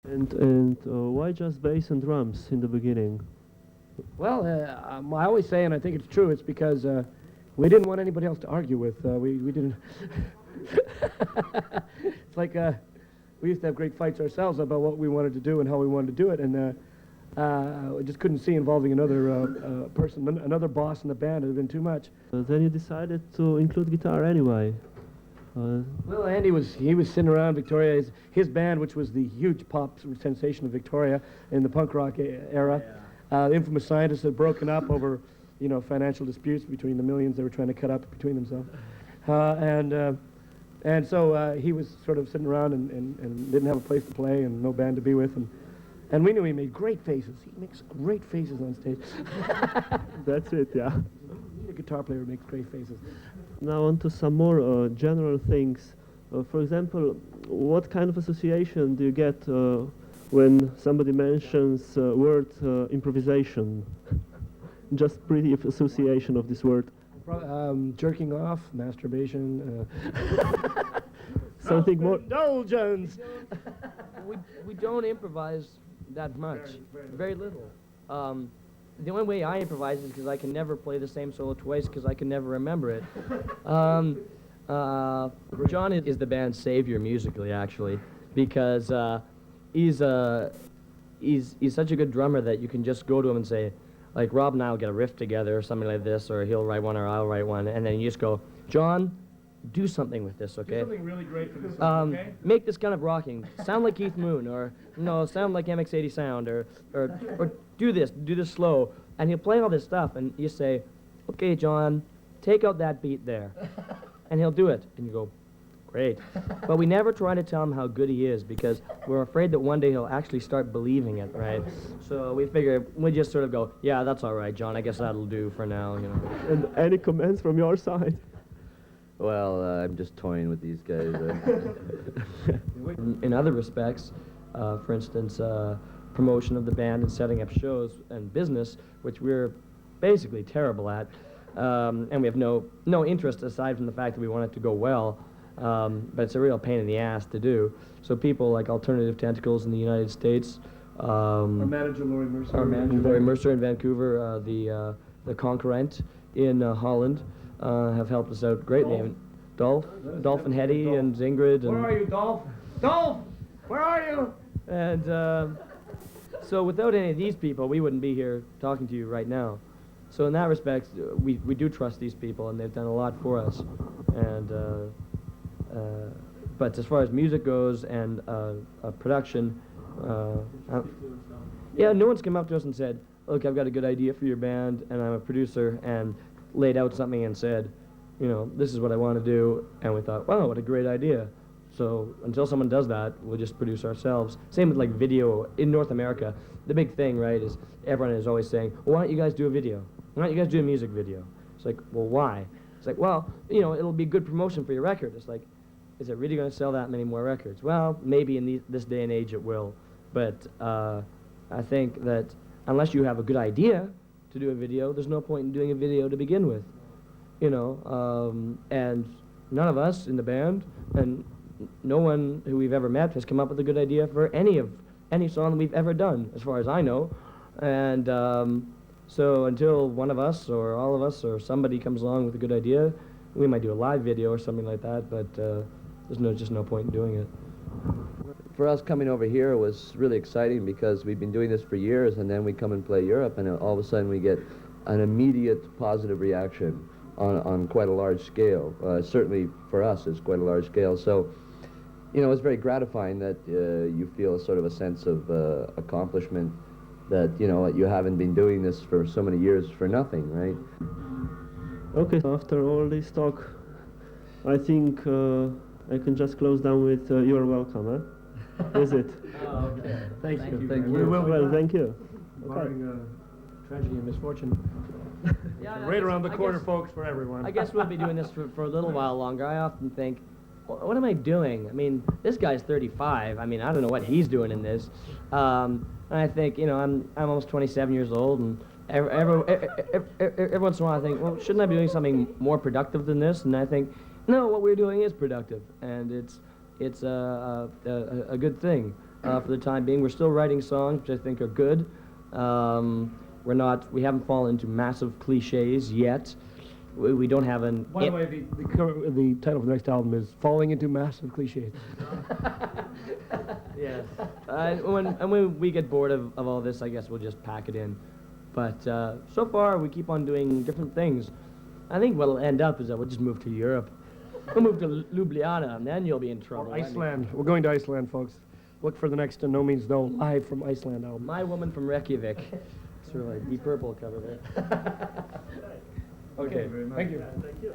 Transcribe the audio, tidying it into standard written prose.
And why just bass and drums in the beginning? Well, I always say, and I think it's true, it's because we didn't want anybody else to argue with. We didn't. It's like we used to have great fights ourselves about what we wanted to do and how we wanted to do it, and we just couldn't see involving another person, another boss in the band. It had been too much. Then you decided to include guitar anyway. Well, Andy was sitting around Victoria. His band, which was the huge pop sensation of Victoria in the punk rock era, the Infamous Scientists had broken up over, financial disputes between the millions they were trying to cut up between themselves, and so he was sort of sitting around and didn't have a place to play and no band to be with, and we knew he made great faces. He makes great faces on stage. That's it, yeah. A guitar player who makes great faces. Now on to some more general things. For example, what kind of association do you get when somebody mentions word improvisation? Just brief association of this word. Jerking off, masturbation, something more. Indulgence. we don't improvise that much. Very little. The only way I improvise is because I can never play the same solo twice because I can never remember it. John is the band's savior musically, actually, because he's such a good drummer that you can just go to him and say, like, Rob and I will get a riff together or something like this, or he'll write one or I'll write one, and then you just go, John, do something with this, okay? Do something really great for this song, okay? Make this kind of rocking. Sound like Keith Moon, or sound like MX-80 sound, or do this slow. And he'll play all this stuff, and you say, okay, John, take out that beat there. And he'll do it. And you go, great. But we never try to tell him how good he is, because we're afraid that one day he'll actually start believing it, right? So we figure we just sort of go, yeah, that's all right, John. I guess that'll do for now, And any comments from your side? Well, I'm just toying with these guys. In other respects, for instance, promotion of the band and setting up shows and business, which we're basically terrible at, and we have no interest aside from the fact that we want it to go well, but it's a real pain in the ass to do. So people like Alternative Tentacles in the United States, our manager Laurie Mercer in Vancouver, the Concurrent in Holland, have helped us out greatly. Dolph and Hetty and Ingrid. Where are you, Dolph? Dolph! Where are you? And so without any of these people, we wouldn't be here talking to you right now. So in that respect, we do trust these people, and they've done a lot for us. And but as far as music goes and production, yeah, no one's come up to us and said, look, I've got a good idea for your band, and I'm a producer, and laid out something and said, this is what I want to do. And we thought, wow, what a great idea. So until someone does that, we'll just produce ourselves. Same with like video in North America. The big thing, right, is everyone is always saying, well, why don't you guys do a video? Why don't you guys do a music video? It's like, well, why? It's like, well, it'll be good promotion for your record. It's like, is it really going to sell that many more records? Well, maybe in this day and age it will. But I think that unless you have a good idea to do a video, there's no point in doing a video to begin with. And none of us in the band, and no one who we've ever met has come up with a good idea for any song that we've ever done, as far as I know. And so until one of us or all of us or somebody comes along with a good idea, we might do a live video or something like that, but there's just no point in doing it. For us coming over here was really exciting because we've been doing this for years, and then we come and play Europe, and all of a sudden we get an immediate positive reaction on quite a large scale. Certainly for us it's quite a large scale. So it's very gratifying that you feel sort of a sense of accomplishment, that you haven't been doing this for so many years for nothing, right? Okay, after all this talk, I think I can just close down with you're welcome, huh? Is it? Oh, okay. Thank you. Thank you. We will. Well, thank you. Barring tragedy and misfortune. Yeah, Right around the corner, guess, folks, for everyone. I guess we'll be doing this for a little while longer. I often think, what am I doing? I mean, this guy's 35. I mean, I don't know what he's doing in this. And I think, I'm almost 27 years old, and every once in a while I think, well, shouldn't I be doing something more productive than this? And I think, no, what we're doing is productive, and it's a good thing. for the time being. We're still writing songs, which I think are good. We haven't fallen into massive cliches yet. We don't have an... By the way, the title of the next album is Falling Into Massive Cliches. Yes. When we get bored of all this, I guess we'll just pack it in. But so far, we keep on doing different things. I think what'll end up is that we'll just move to Europe. We'll move to Ljubljana, and then you'll be in trouble. Or Iceland. We're going to Iceland, folks. Look for the next Nomeansno live from Iceland album. My Woman from Reykjavik. Sort of like Deep Purple cover there. Okay, thank you. Thank you.